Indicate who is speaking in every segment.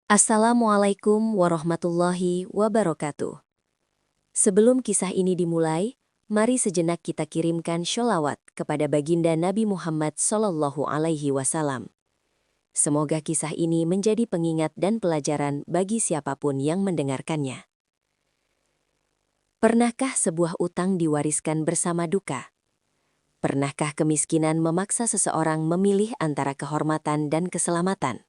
Speaker 1: Assalamualaikum warahmatullahi wabarakatuh. Sebelum kisah ini dimulai, mari sejenak kita kirimkan sholawat kepada baginda Nabi Muhammad SAW. Semoga kisah ini menjadi pengingat dan pelajaran bagi siapapun yang mendengarkannya. Pernahkah sebuah utang diwariskan bersama duka? Pernahkah kemiskinan memaksa seseorang memilih antara kehormatan dan keselamatan?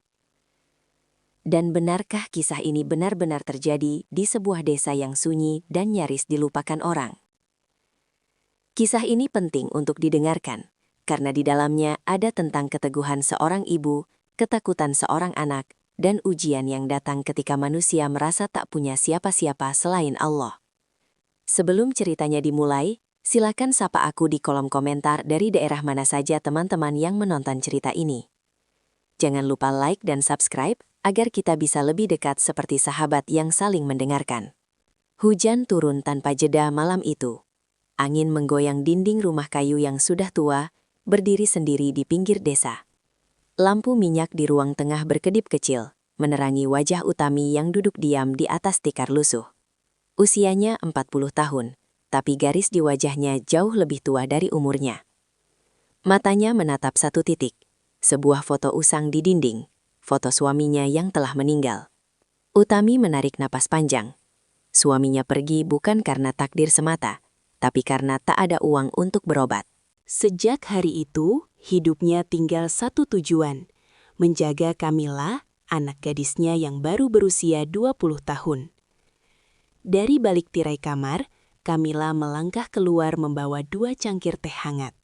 Speaker 1: Dan benarkah kisah ini benar-benar terjadi di sebuah desa yang sunyi dan nyaris dilupakan orang? Kisah ini penting untuk didengarkan, karena di dalamnya ada tentang keteguhan seorang ibu, ketakutan seorang anak, dan ujian yang datang ketika manusia merasa tak punya siapa-siapa selain Allah. Sebelum ceritanya dimulai, silakan sapa aku di kolom komentar dari daerah mana saja teman-teman yang menonton cerita ini. Jangan lupa like dan subscribe, agar kita bisa lebih dekat seperti sahabat yang saling mendengarkan. Hujan turun tanpa jeda malam itu. Angin menggoyang dinding rumah kayu yang sudah tua, berdiri sendiri di pinggir desa. Lampu minyak di ruang tengah berkedip kecil, menerangi wajah Utami yang duduk diam di atas tikar lusuh. Usianya 40 tahun, tapi garis di wajahnya jauh lebih tua dari umurnya. Matanya menatap satu titik, sebuah foto usang di dinding. Foto suaminya yang telah meninggal. Utami menarik napas panjang. Suaminya pergi bukan karena takdir semata, tapi karena tak ada uang untuk berobat.
Speaker 2: Sejak hari itu, hidupnya tinggal satu tujuan, menjaga Kamila, anak gadisnya yang baru berusia 20 tahun. Dari balik tirai kamar, Kamila melangkah keluar membawa 2 cangkir teh hangat.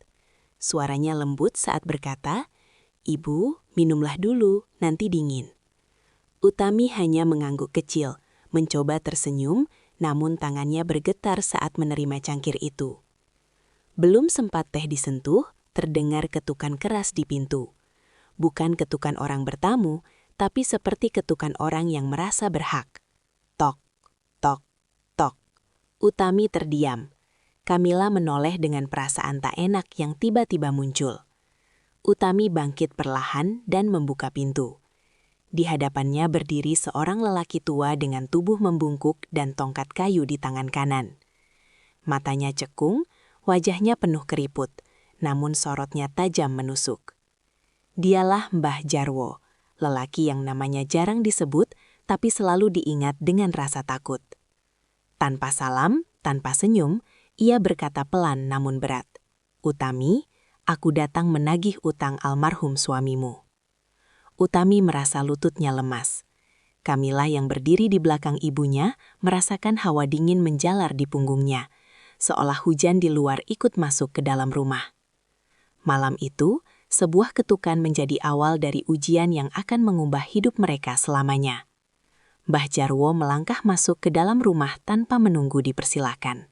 Speaker 2: Suaranya lembut saat berkata, "Ibu, minumlah dulu, nanti dingin." Utami hanya mengangguk kecil, mencoba tersenyum, namun tangannya bergetar saat menerima cangkir itu. Belum sempat teh disentuh, terdengar ketukan keras di pintu. Bukan ketukan orang bertamu, tapi seperti ketukan orang yang merasa berhak. Tok, tok, tok. Utami terdiam. Kamila menoleh dengan perasaan tak enak yang tiba-tiba muncul. Utami bangkit perlahan dan membuka pintu. Di hadapannya berdiri seorang lelaki tua dengan tubuh membungkuk dan tongkat kayu di tangan kanan. Matanya cekung, wajahnya penuh keriput, namun sorotnya tajam menusuk. Dialah Mbah Jarwo, lelaki yang namanya jarang disebut tapi selalu diingat dengan rasa takut. Tanpa salam, tanpa senyum, ia berkata pelan namun berat, "Utami, aku datang menagih utang almarhum suamimu." Utami merasa lututnya lemas. Kamila yang berdiri di belakang ibunya merasakan hawa dingin menjalar di punggungnya, seolah hujan di luar ikut masuk ke dalam rumah. Malam itu, sebuah ketukan menjadi awal dari ujian yang akan mengubah hidup mereka selamanya. Mbah Jarwo melangkah masuk ke dalam rumah tanpa menunggu dipersilahkan.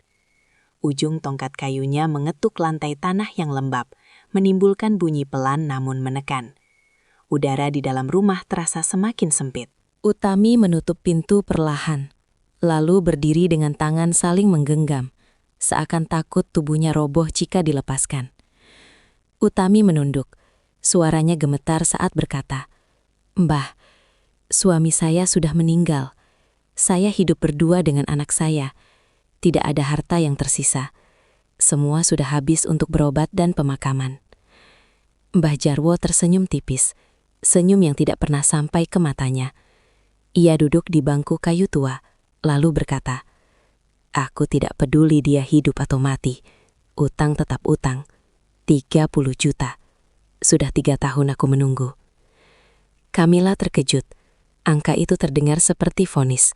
Speaker 2: Ujung tongkat kayunya mengetuk lantai tanah yang lembab, menimbulkan bunyi pelan namun menekan. Udara di dalam rumah terasa semakin sempit.
Speaker 3: Utami menutup pintu perlahan, lalu berdiri dengan tangan saling menggenggam, seakan takut tubuhnya roboh jika dilepaskan. Utami menunduk, suaranya gemetar saat berkata, "Mbah, suami saya sudah meninggal. Saya hidup berdua dengan anak saya. Tidak ada harta yang tersisa. Semua sudah habis untuk berobat dan pemakaman." Mbah Jarwo tersenyum tipis, senyum yang tidak pernah sampai ke matanya. Ia duduk di bangku kayu tua, lalu berkata, "Aku tidak peduli dia hidup atau mati. Utang tetap utang. 30 juta. Sudah 3 tahun aku menunggu." Kamila terkejut. Angka itu terdengar seperti vonis.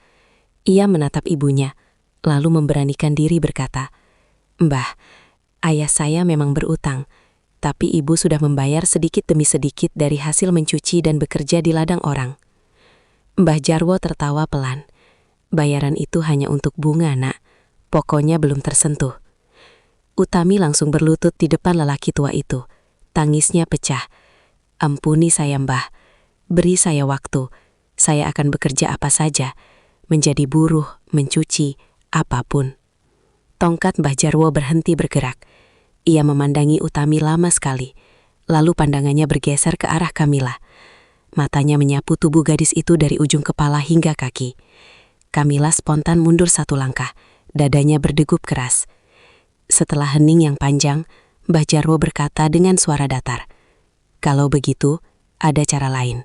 Speaker 3: Ia menatap ibunya, lalu memberanikan diri berkata, "Mbah, ayah saya memang berutang, tapi ibu sudah membayar sedikit demi sedikit dari hasil mencuci dan bekerja di ladang orang." Mbah Jarwo tertawa pelan. "Bayaran itu hanya untuk bunga, Nak. Pokoknya belum tersentuh." Utami langsung berlutut di depan lelaki tua itu. Tangisnya pecah. "Ampuni saya, Mbah. Beri saya waktu. Saya akan bekerja apa saja. Menjadi buruh, mencuci, apapun." Tongkat Mbah Jarwo berhenti bergerak. Ia memandangi Utami lama sekali. Lalu pandangannya bergeser ke arah Kamila. Matanya menyapu tubuh gadis itu dari ujung kepala hingga kaki. Kamila spontan mundur satu langkah, dadanya berdegup keras. Setelah hening yang panjang, Mbah Jarwo berkata dengan suara datar, "Kalau begitu, ada cara lain."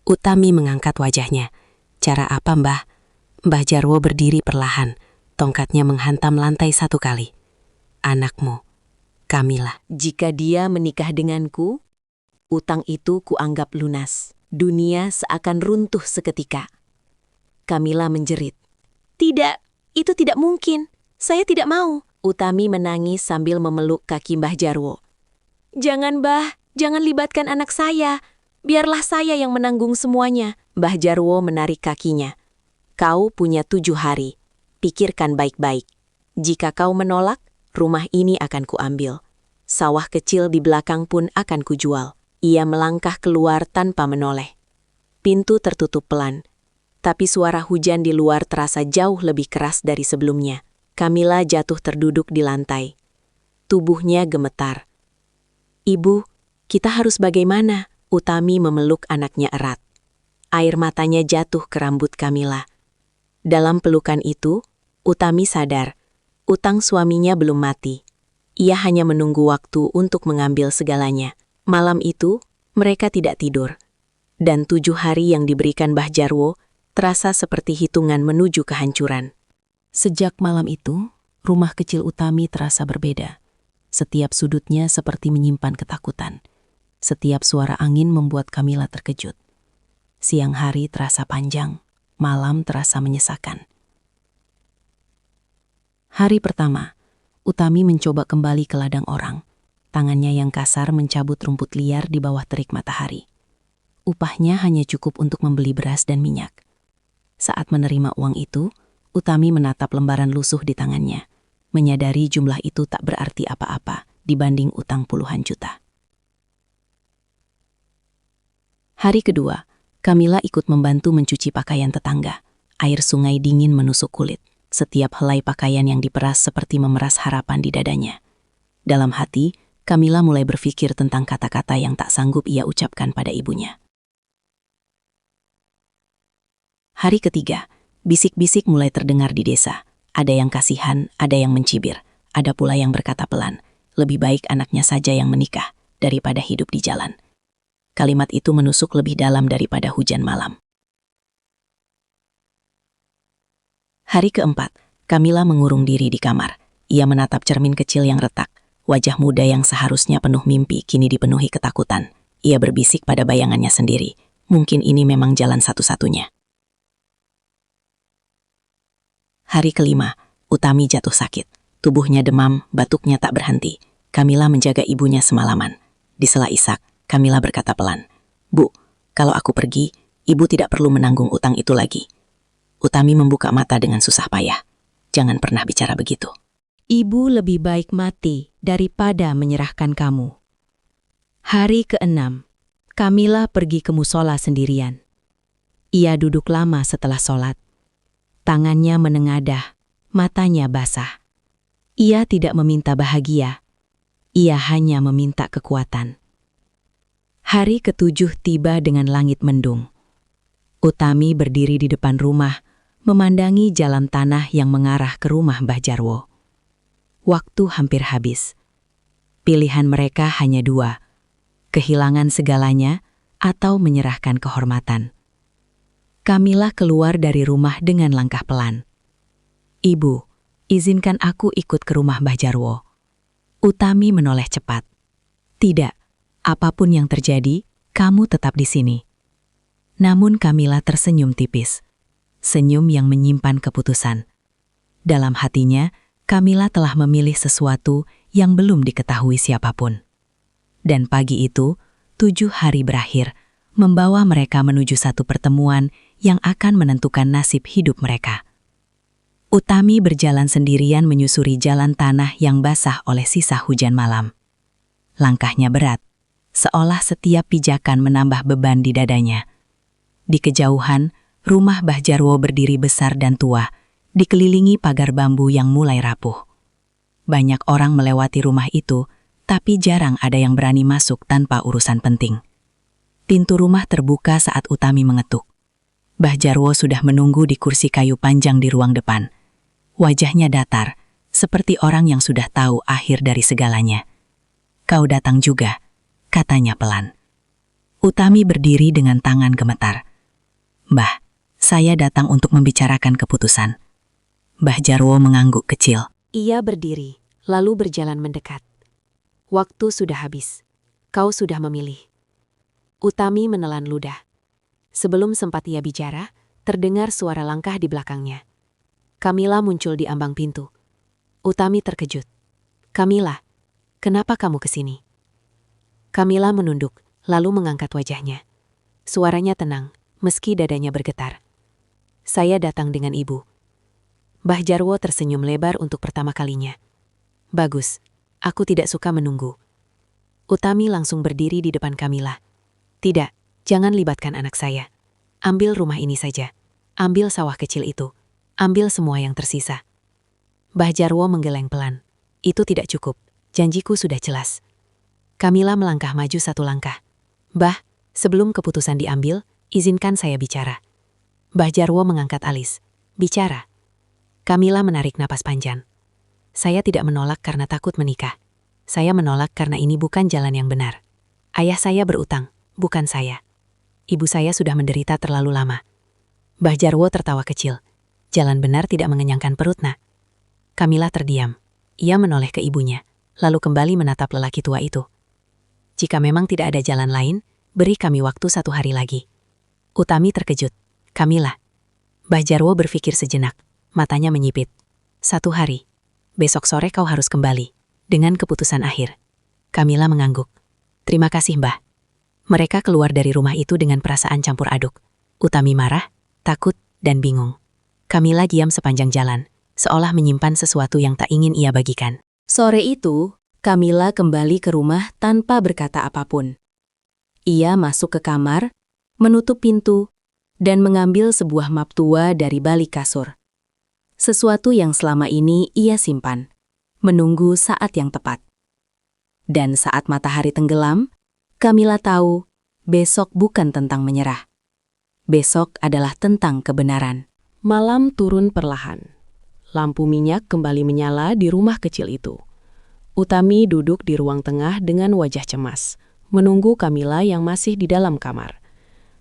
Speaker 3: Utami mengangkat wajahnya. "Cara apa, Mbah?" Mbah Jarwo berdiri perlahan, tongkatnya menghantam lantai satu kali. "Anakmu, Kamila. Jika dia menikah denganku, utang itu kuanggap lunas. Dunia seakan runtuh seketika." Kamila menjerit. "Tidak, itu tidak mungkin. Saya tidak mau." Utami menangis sambil memeluk kaki Mbah Jarwo. "Jangan, Mbah, jangan libatkan anak saya. Biarlah saya yang menanggung semuanya." Mbah Jarwo menarik kakinya. "Kau punya 7 hari. Pikirkan baik-baik. Jika kau menolak, rumah ini akan kuambil. Sawah kecil di belakang pun akan kujual." Ia melangkah keluar tanpa menoleh. Pintu tertutup pelan, tapi suara hujan di luar terasa jauh lebih keras dari sebelumnya. Kamila jatuh terduduk di lantai. Tubuhnya gemetar. "Ibu, kita harus bagaimana?" Utami memeluk anaknya erat. Air matanya jatuh ke rambut Kamila. Dalam pelukan itu, Utami sadar, utang suaminya belum mati. Ia hanya menunggu waktu untuk mengambil segalanya. Malam itu, mereka tidak tidur. Dan 7 hari yang diberikan Mbah Jarwo terasa seperti hitungan menuju kehancuran. Sejak malam itu, rumah kecil Utami terasa berbeda. Setiap sudutnya seperti menyimpan ketakutan. Setiap suara angin membuat Kamila terkejut. Siang hari terasa panjang, malam terasa menyesakan. Hari pertama, Utami mencoba kembali ke ladang orang. Tangannya yang kasar mencabut rumput liar di bawah terik matahari. Upahnya hanya cukup untuk membeli beras dan minyak. Saat menerima uang itu, Utami menatap lembaran lusuh di tangannya, menyadari jumlah itu tak berarti apa-apa dibanding utang puluhan juta. Hari kedua, Kamila ikut membantu mencuci pakaian tetangga. Air sungai dingin menusuk kulit. Setiap helai pakaian yang diperas seperti memeras harapan di dadanya. Dalam hati, Kamila mulai berpikir tentang kata-kata yang tak sanggup ia ucapkan pada ibunya. Hari ketiga, bisik-bisik mulai terdengar di desa. Ada yang kasihan, ada yang mencibir, ada pula yang berkata pelan, lebih baik anaknya saja yang menikah daripada hidup di jalan. Kalimat itu menusuk lebih dalam daripada hujan malam. Hari keempat, Kamila mengurung diri di kamar. Ia menatap cermin kecil yang retak. Wajah muda yang seharusnya penuh mimpi kini dipenuhi ketakutan. Ia berbisik pada bayangannya sendiri. Mungkin ini memang jalan satu-satunya. Hari kelima, Utami jatuh sakit. Tubuhnya demam, batuknya tak berhenti. Kamila menjaga ibunya semalaman. Di sela isak, Kamila berkata pelan, "Bu, kalau aku pergi, ibu tidak perlu menanggung utang itu lagi." Utami membuka mata dengan susah payah. "Jangan pernah bicara begitu.
Speaker 2: Ibu lebih baik mati daripada menyerahkan kamu." Hari ke-6, Kamila pergi ke musola sendirian. Ia duduk lama setelah sholat. Tangannya menengadah, matanya basah. Ia tidak meminta bahagia, ia hanya meminta kekuatan. Hari ke-7 tiba dengan langit mendung. Utami berdiri di depan rumah, memandangi jalan tanah yang mengarah ke rumah Mbah Jarwo. Waktu hampir habis. Pilihan mereka hanya 2, kehilangan segalanya atau menyerahkan kehormatan. Kamila keluar dari rumah dengan langkah pelan. "Ibu, izinkan aku ikut ke rumah Mbah Jarwo." Utami menoleh cepat. "Tidak, apapun yang terjadi, kamu tetap di sini." Namun Kamila tersenyum tipis. Senyum yang menyimpan keputusan. Dalam hatinya, Kamila telah memilih sesuatu yang belum diketahui siapapun. Dan pagi itu, 7 hari berakhir, membawa mereka menuju satu pertemuan yang akan menentukan nasib hidup mereka. Utami berjalan sendirian menyusuri jalan tanah yang basah oleh sisa hujan malam. Langkahnya berat, seolah setiap pijakan menambah beban di dadanya. Di kejauhan, rumah Mbah Jarwo berdiri besar dan tua, dikelilingi pagar bambu yang mulai rapuh. Banyak orang melewati rumah itu, tapi jarang ada yang berani masuk tanpa urusan penting.
Speaker 3: Pintu rumah terbuka saat Utami mengetuk. Mbah Jarwo sudah menunggu di kursi kayu panjang di ruang depan. Wajahnya datar, seperti orang yang sudah tahu akhir dari segalanya. "Kau datang juga," katanya pelan. Utami berdiri dengan tangan gemetar. "Mbah, saya datang untuk membicarakan keputusan." Mbah Jarwo mengangguk kecil.
Speaker 2: Ia berdiri, lalu berjalan mendekat. "Waktu sudah habis. Kau sudah memilih." Utami menelan ludah. Sebelum sempat ia bicara, terdengar suara langkah di belakangnya. Kamila muncul di ambang pintu. Utami terkejut. "Kamila, kenapa kamu kesini?" Kamila menunduk, lalu mengangkat wajahnya. Suaranya tenang, meski dadanya bergetar. "Saya datang dengan ibu." Mbah Jarwo tersenyum lebar untuk pertama kalinya. "Bagus, aku tidak suka menunggu." Utami langsung berdiri di depan Kamila. "Tidak, jangan libatkan anak saya. Ambil rumah ini saja. Ambil sawah kecil itu. Ambil semua yang tersisa." Mbah Jarwo menggeleng pelan. "Itu tidak cukup. Janjiku sudah jelas." Kamila melangkah maju satu langkah. "Mbah, sebelum keputusan diambil, izinkan saya bicara." Mbah Jarwo mengangkat alis. "Bicara." Kamila menarik napas panjang. "Saya tidak menolak karena takut menikah. Saya menolak karena ini bukan jalan yang benar. Ayah saya berutang, bukan saya. Ibu saya sudah menderita terlalu lama." Mbah Jarwo tertawa kecil. "Jalan benar tidak mengenyangkan perut, nak." Kamila terdiam. Ia menoleh ke ibunya, lalu kembali menatap lelaki tua itu. "Jika memang tidak ada jalan lain, beri kami waktu 1 hari lagi." Utami terkejut. "Kamila." Mbah Jarwo berpikir sejenak, matanya menyipit. "1 hari. Besok sore kau harus kembali, dengan keputusan akhir." Kamila mengangguk. "Terima kasih, Mbah." Mereka keluar dari rumah itu dengan perasaan campur aduk. Utami marah, takut, dan bingung. Kamila diam sepanjang jalan, seolah menyimpan sesuatu yang tak ingin ia bagikan. Sore itu, Kamila kembali ke rumah tanpa berkata apapun. Ia masuk ke kamar, menutup pintu, dan mengambil sebuah map tua dari balik kasur. Sesuatu yang selama ini ia simpan, menunggu saat yang tepat. Dan saat matahari tenggelam, Kamila tahu besok bukan tentang menyerah. Besok adalah tentang kebenaran. Malam turun perlahan. Lampu minyak kembali menyala di rumah kecil itu. Utami duduk di ruang tengah dengan wajah cemas, menunggu Kamila yang masih di dalam kamar.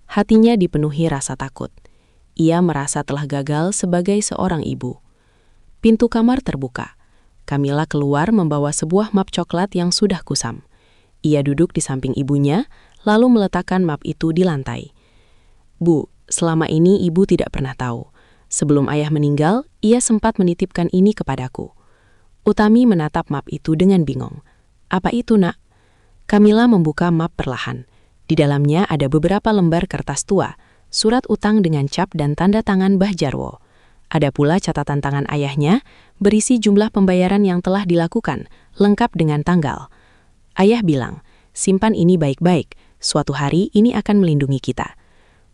Speaker 2: Hatinya dipenuhi rasa takut. Ia merasa telah gagal sebagai seorang ibu. Pintu kamar terbuka. Kamila keluar membawa sebuah map coklat yang sudah kusam. Ia duduk di samping ibunya, lalu meletakkan map itu di lantai. "Bu, selama ini ibu tidak pernah tahu. Sebelum ayah meninggal, ia sempat menitipkan ini kepadaku." Utami menatap map itu dengan bingung. "Apa itu, nak?" Kamila membuka map perlahan. Di dalamnya ada beberapa lembar kertas tua, surat utang dengan cap dan tanda tangan Mbah Jarwo. Ada pula catatan tangan ayahnya, berisi jumlah pembayaran yang telah dilakukan, lengkap dengan tanggal. Ayah bilang, "Simpan ini baik-baik, suatu hari ini akan melindungi kita."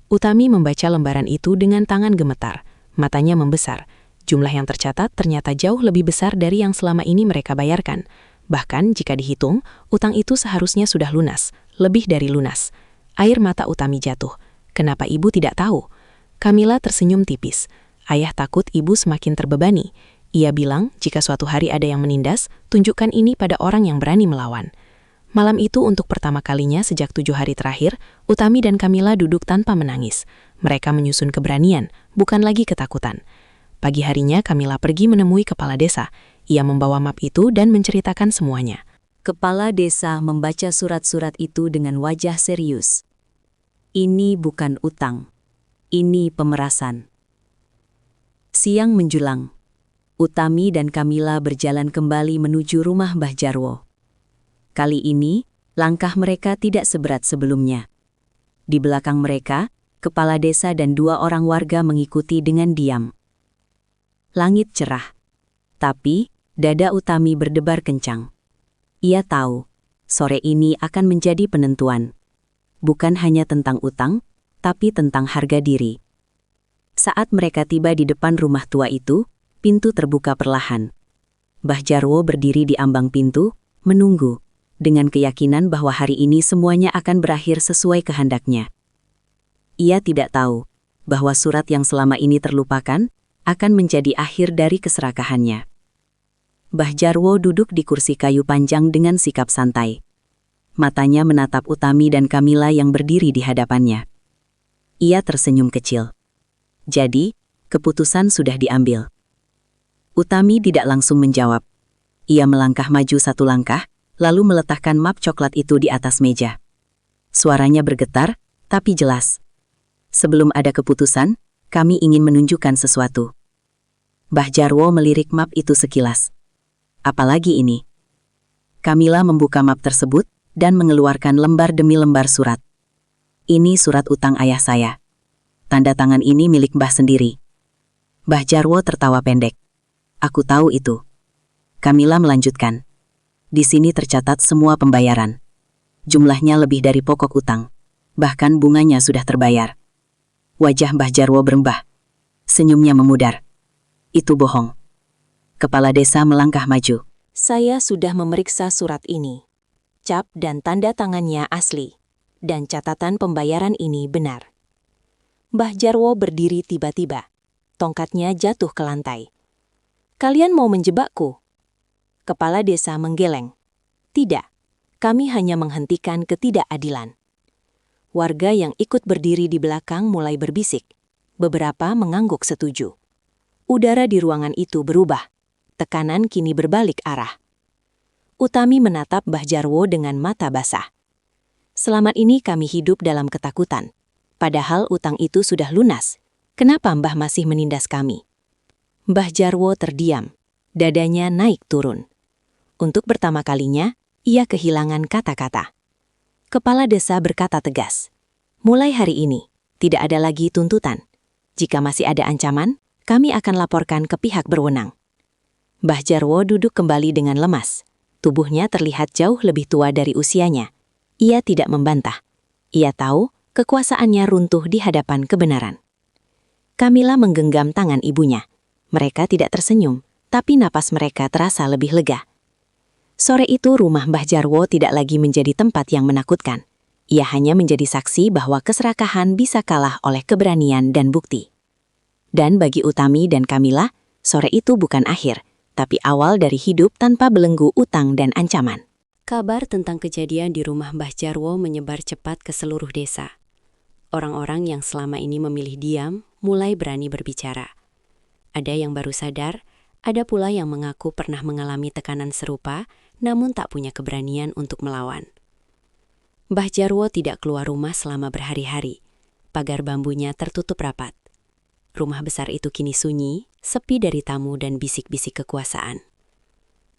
Speaker 2: Utami membaca lembaran itu dengan tangan gemetar, matanya membesar. Jumlah yang tercatat ternyata jauh lebih besar dari yang selama ini mereka bayarkan. Bahkan jika dihitung, utang itu seharusnya sudah lunas, lebih dari lunas. Air mata Utami jatuh. Kenapa ibu tidak tahu? Kamila tersenyum tipis. Ayah takut ibu semakin terbebani. Ia bilang, jika suatu hari ada yang menindas, tunjukkan ini pada orang yang berani melawan. Malam itu untuk pertama kalinya sejak 7 hari terakhir, Utami dan Kamila duduk tanpa menangis. Mereka menyusun keberanian, bukan lagi ketakutan. Pagi harinya Kamila pergi menemui kepala desa. Ia membawa map itu dan menceritakan semuanya. Kepala desa membaca surat-surat itu dengan wajah serius. "Ini bukan utang. Ini pemerasan." Siang menjulang. Utami dan Kamila berjalan kembali menuju rumah Mbah Jarwo. Kali ini, langkah mereka tidak seberat sebelumnya. Di belakang mereka, kepala desa dan 2 orang warga mengikuti dengan diam. Langit cerah. Tapi, dada Utami berdebar kencang. Ia tahu, sore ini akan menjadi penentuan. Bukan hanya tentang utang, tapi tentang harga diri. Saat mereka tiba di depan rumah tua itu, pintu terbuka perlahan. Mbah Jarwo berdiri di ambang pintu, menunggu, dengan keyakinan bahwa hari ini semuanya akan berakhir sesuai kehendaknya. Ia tidak tahu bahwa surat yang selama ini terlupakan akan menjadi akhir dari keserakahannya. Mbah Jarwo duduk di kursi kayu panjang dengan sikap santai. Matanya menatap Utami dan Kamila yang berdiri di hadapannya. Ia tersenyum kecil. Jadi, keputusan sudah diambil. Utami tidak langsung menjawab. Ia melangkah maju satu langkah, lalu meletakkan map coklat itu di atas meja. Suaranya bergetar, tapi jelas. Sebelum ada keputusan, kami ingin menunjukkan sesuatu. Mbah Jarwo melirik map itu sekilas. Apalagi ini? Kamila membuka map tersebut dan mengeluarkan lembar demi lembar surat. Ini surat utang ayah saya. Tanda tangan ini milik Mbah sendiri. Mbah Jarwo tertawa pendek. Aku tahu itu. Kamila melanjutkan. Di sini tercatat semua pembayaran. Jumlahnya lebih dari pokok utang. Bahkan bunganya sudah terbayar. Wajah Mbah Jarwo berembah. Senyumnya memudar. Itu bohong. Kepala desa melangkah maju.
Speaker 3: Saya sudah memeriksa surat ini. Cap dan tanda tangannya asli. Dan catatan pembayaran ini benar. Mbah Jarwo berdiri tiba-tiba. Tongkatnya jatuh ke lantai. Kalian mau menjebakku? Kepala desa menggeleng. Tidak, kami hanya menghentikan ketidakadilan. Warga yang ikut berdiri di belakang mulai berbisik. Beberapa mengangguk setuju. Udara di ruangan itu berubah. Tekanan kini berbalik arah. Utami menatap Mbah Jarwo dengan mata basah. Selama ini kami hidup dalam ketakutan. Padahal utang itu sudah lunas. Kenapa Mbah masih menindas kami? Mbah Jarwo terdiam. Dadanya naik turun. Untuk pertama kalinya, ia kehilangan kata-kata. Kepala desa berkata tegas. Mulai hari ini, tidak ada lagi tuntutan. Jika masih ada ancaman, kami akan laporkan ke pihak berwenang. Mbah Jarwo duduk kembali dengan lemas. Tubuhnya terlihat jauh lebih tua dari usianya. Ia tidak membantah. Ia tahu kekuasaannya runtuh di hadapan kebenaran. Kamila menggenggam tangan ibunya. Mereka tidak tersenyum, tapi napas mereka terasa lebih lega. Sore itu rumah Mbah Jarwo tidak lagi menjadi tempat yang menakutkan. Ia hanya menjadi saksi bahwa keserakahan bisa kalah oleh keberanian dan bukti. Dan bagi Utami dan Kamila, sore itu bukan akhir, tapi awal dari hidup tanpa belenggu utang dan ancaman. Kabar tentang kejadian di rumah Mbah Jarwo menyebar cepat ke seluruh desa. Orang-orang yang selama ini memilih diam mulai berani berbicara. Ada yang baru sadar, ada pula yang mengaku pernah mengalami tekanan serupa, namun tak punya keberanian untuk melawan. Mbah Jarwo tidak keluar rumah selama berhari-hari. Pagar bambunya tertutup rapat. Rumah besar itu kini sunyi, sepi dari tamu dan bisik-bisik kekuasaan.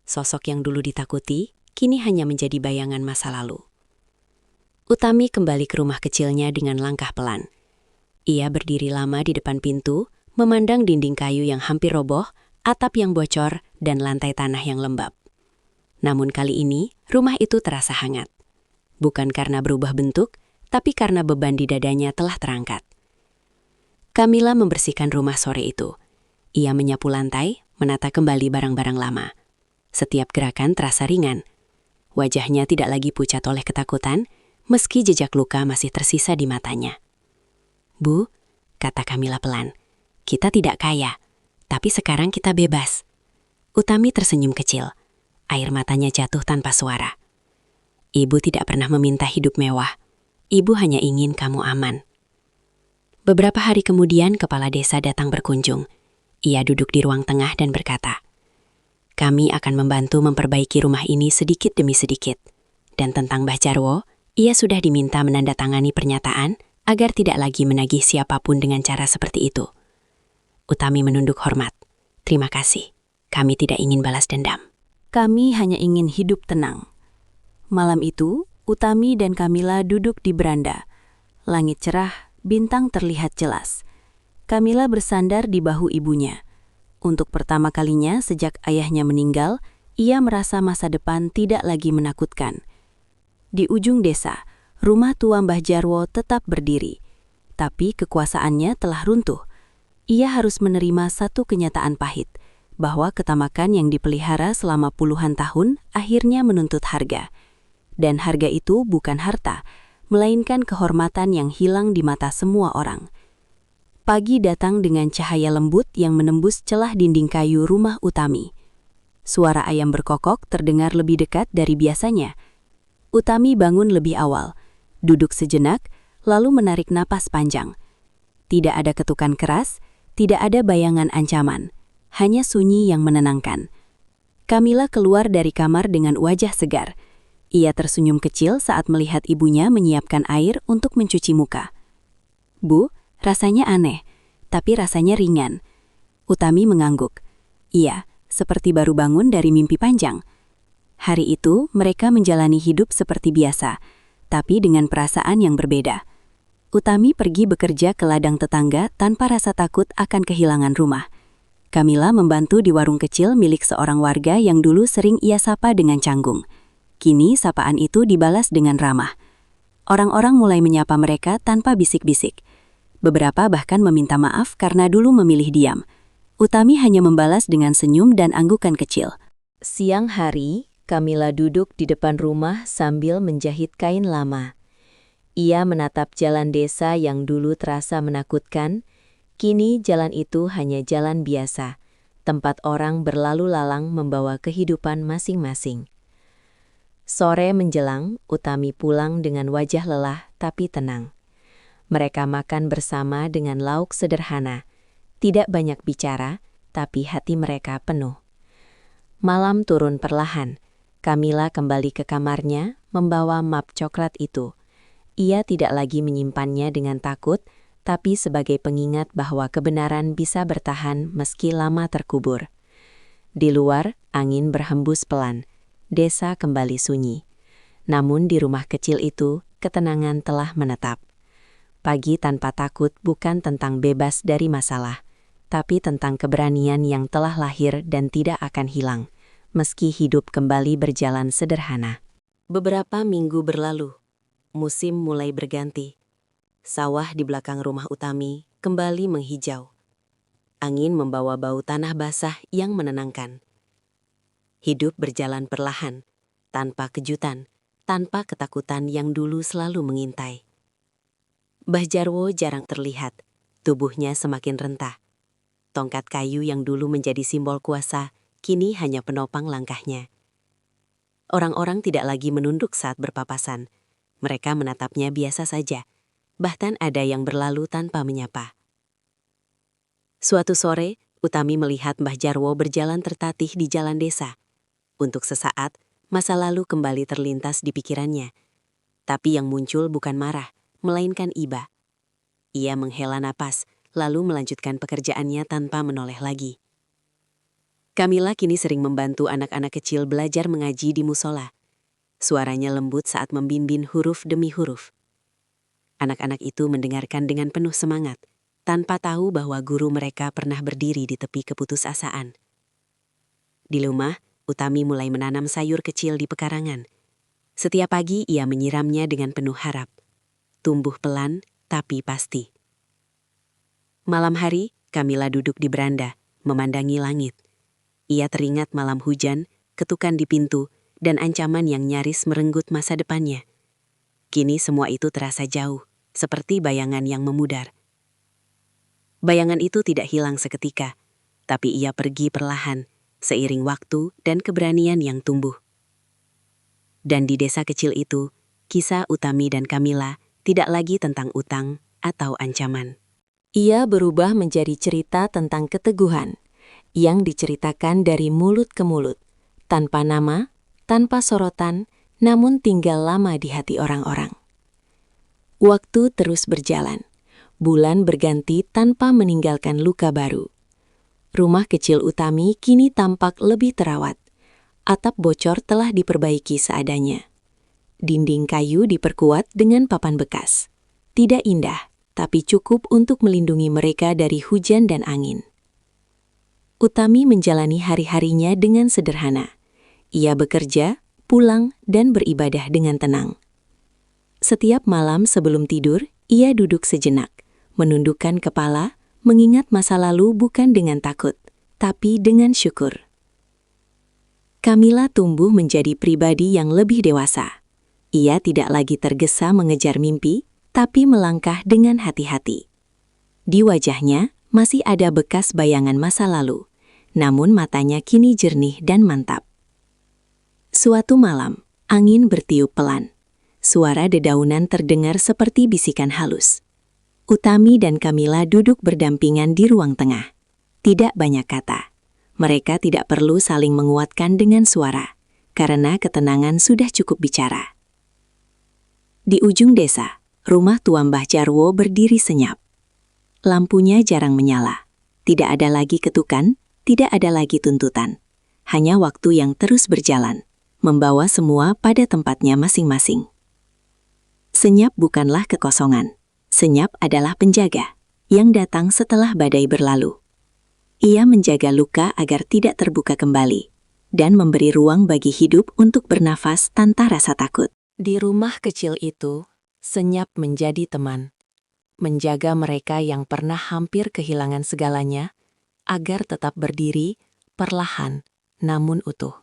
Speaker 3: Sosok yang dulu ditakuti, kini hanya menjadi bayangan masa lalu. Utami kembali ke rumah kecilnya dengan langkah pelan. Ia berdiri lama di depan pintu, memandang dinding kayu yang hampir roboh, atap yang bocor, dan lantai tanah yang lembab. Namun kali ini, rumah itu terasa hangat. Bukan karena berubah bentuk, tapi karena beban di dadanya telah terangkat. Kamila membersihkan rumah sore itu. Ia menyapu lantai, menata kembali barang-barang lama. Setiap gerakan terasa ringan. Wajahnya tidak lagi pucat oleh ketakutan, meski jejak luka masih tersisa di matanya. "Bu," kata Kamila pelan, "kita tidak kaya, tapi sekarang kita bebas." Utami tersenyum kecil. Air matanya jatuh tanpa suara. "Ibu tidak pernah meminta hidup mewah. Ibu hanya ingin kamu aman." Beberapa hari kemudian, kepala desa datang berkunjung. Ia duduk di ruang tengah dan berkata, "Kami akan membantu memperbaiki rumah ini sedikit demi sedikit. Dan tentang Mbah Jarwo, ia sudah diminta menandatangani pernyataan agar tidak lagi menagih siapapun dengan cara seperti itu." Utami menunduk hormat. "Terima kasih. Kami tidak ingin balas dendam. Kami hanya ingin hidup tenang." Malam itu, Utami dan Kamila duduk di beranda. Langit cerah, bintang terlihat jelas. Kamila bersandar di bahu ibunya. Untuk pertama kalinya sejak ayahnya meninggal, ia merasa masa depan tidak lagi menakutkan. Di ujung desa, rumah tua Mbah Jarwo tetap berdiri. Tapi kekuasaannya telah runtuh. Ia harus menerima satu kenyataan pahit, bahwa ketamakan yang dipelihara selama puluhan tahun akhirnya menuntut harga.
Speaker 2: Dan harga itu bukan harta, melainkan kehormatan yang hilang di mata semua orang. Pagi datang dengan cahaya lembut yang menembus celah dinding kayu rumah Utami. Suara ayam berkokok terdengar lebih dekat dari biasanya. Utami bangun lebih awal, duduk sejenak, lalu menarik napas panjang. Tidak ada ketukan keras, tidak ada bayangan ancaman, hanya sunyi yang menenangkan. Kamila keluar dari kamar dengan wajah segar. Ia tersenyum kecil saat melihat ibunya menyiapkan air untuk mencuci muka. "Bu, rasanya aneh, tapi rasanya ringan." Utami mengangguk. Iya, seperti baru bangun dari mimpi panjang. Hari itu, mereka menjalani hidup seperti biasa, tapi dengan perasaan yang berbeda. Utami pergi bekerja ke ladang tetangga tanpa rasa takut akan kehilangan rumah. Kamila membantu di warung kecil milik seorang warga yang dulu sering ia sapa dengan canggung. Kini sapaan itu dibalas dengan ramah. Orang-orang mulai menyapa mereka tanpa bisik-bisik. Beberapa bahkan meminta maaf karena dulu memilih diam. Utami hanya membalas dengan senyum dan anggukan kecil.
Speaker 1: Siang hari, Kamila duduk di depan rumah sambil menjahit kain lama. Ia menatap jalan desa yang dulu terasa menakutkan. Kini jalan itu hanya jalan biasa, tempat orang berlalu lalang membawa kehidupan masing-masing. Sore menjelang, Utami pulang dengan wajah lelah tapi tenang. Mereka makan bersama dengan lauk sederhana. Tidak banyak bicara, tapi hati mereka penuh. Malam turun perlahan. Kamila kembali ke kamarnya, membawa map coklat itu. Ia tidak lagi menyimpannya dengan takut, tapi sebagai pengingat bahwa kebenaran bisa bertahan meski lama terkubur. Di luar, angin berhembus pelan. Desa kembali sunyi. Namun di rumah kecil itu, ketenangan telah menetap. Pagi tanpa takut bukan tentang bebas dari masalah, tapi tentang keberanian yang telah lahir dan tidak akan hilang, meski hidup kembali berjalan sederhana. Beberapa minggu berlalu, musim mulai berganti. Sawah di belakang rumah Utami kembali menghijau. Angin membawa bau tanah basah yang menenangkan. Hidup berjalan perlahan, tanpa kejutan, tanpa ketakutan yang dulu selalu mengintai. Mbah Jarwo jarang terlihat, tubuhnya semakin rentah. Tongkat kayu yang dulu menjadi simbol kuasa, kini hanya penopang langkahnya. Orang-orang tidak lagi menunduk saat berpapasan. Mereka menatapnya biasa saja, bahkan ada yang berlalu tanpa menyapa. Suatu sore, Utami melihat Mbah Jarwo berjalan tertatih di jalan desa. Untuk sesaat, masa lalu kembali terlintas di pikirannya. Tapi yang muncul bukan marah, melainkan iba. Ia menghela napas, lalu melanjutkan pekerjaannya tanpa menoleh lagi. Kamila kini sering membantu anak-anak kecil belajar mengaji di musola. Suaranya lembut saat membimbing huruf demi huruf. Anak-anak itu mendengarkan dengan penuh semangat, tanpa tahu bahwa guru mereka pernah berdiri di tepi keputusasaan. Di rumah, Utami mulai menanam sayur kecil di pekarangan. Setiap pagi ia menyiramnya dengan penuh harap. Tumbuh pelan, tapi pasti. Malam hari, Kamila duduk di beranda, memandangi langit. Ia teringat malam hujan, ketukan di pintu, dan ancaman yang nyaris merenggut masa depannya. Kini semua itu terasa jauh, seperti bayangan yang memudar. Bayangan itu tidak hilang seketika, tapi ia pergi perlahan, seiring waktu dan keberanian yang tumbuh. Dan di desa kecil itu, kisah Utami dan Kamila tidak lagi tentang utang atau ancaman. Ia berubah menjadi cerita tentang keteguhan, yang diceritakan dari mulut ke mulut, tanpa nama, tanpa sorotan, namun tinggal lama di hati orang-orang. Waktu terus berjalan, bulan berganti tanpa meninggalkan luka baru. Rumah kecil Utami kini tampak lebih terawat. Atap bocor telah diperbaiki seadanya. Dinding kayu diperkuat dengan papan bekas. Tidak indah, tapi cukup untuk melindungi mereka dari hujan dan angin. Utami menjalani hari-harinya dengan sederhana. Ia bekerja, pulang, dan beribadah dengan tenang. Setiap malam sebelum tidur, ia duduk sejenak, menundukkan kepala, mengingat masa lalu bukan dengan takut, tapi dengan syukur. Kamila tumbuh menjadi pribadi yang lebih dewasa.
Speaker 2: Ia tidak lagi tergesa mengejar mimpi, tapi melangkah dengan hati-hati. Di wajahnya masih ada bekas bayangan masa lalu, namun matanya kini jernih dan mantap. Suatu malam, angin bertiup pelan. Suara dedaunan terdengar seperti bisikan halus. Utami dan Kamila duduk berdampingan di ruang tengah. Tidak banyak kata. Mereka tidak perlu saling menguatkan dengan suara, karena ketenangan sudah cukup bicara. Di ujung desa, rumah tua Mbah Jarwo berdiri senyap. Lampunya jarang menyala. Tidak ada lagi ketukan, tidak ada lagi tuntutan. Hanya waktu yang terus berjalan, membawa semua pada tempatnya masing-masing. Senyap bukanlah kekosongan. Senyap adalah penjaga, yang datang setelah badai berlalu. Ia menjaga luka agar tidak terbuka kembali, dan memberi ruang bagi hidup untuk bernafas tanpa rasa takut.
Speaker 3: Di rumah kecil itu, Senyap menjadi teman. Menjaga mereka yang pernah hampir kehilangan segalanya, agar tetap berdiri, perlahan, namun utuh.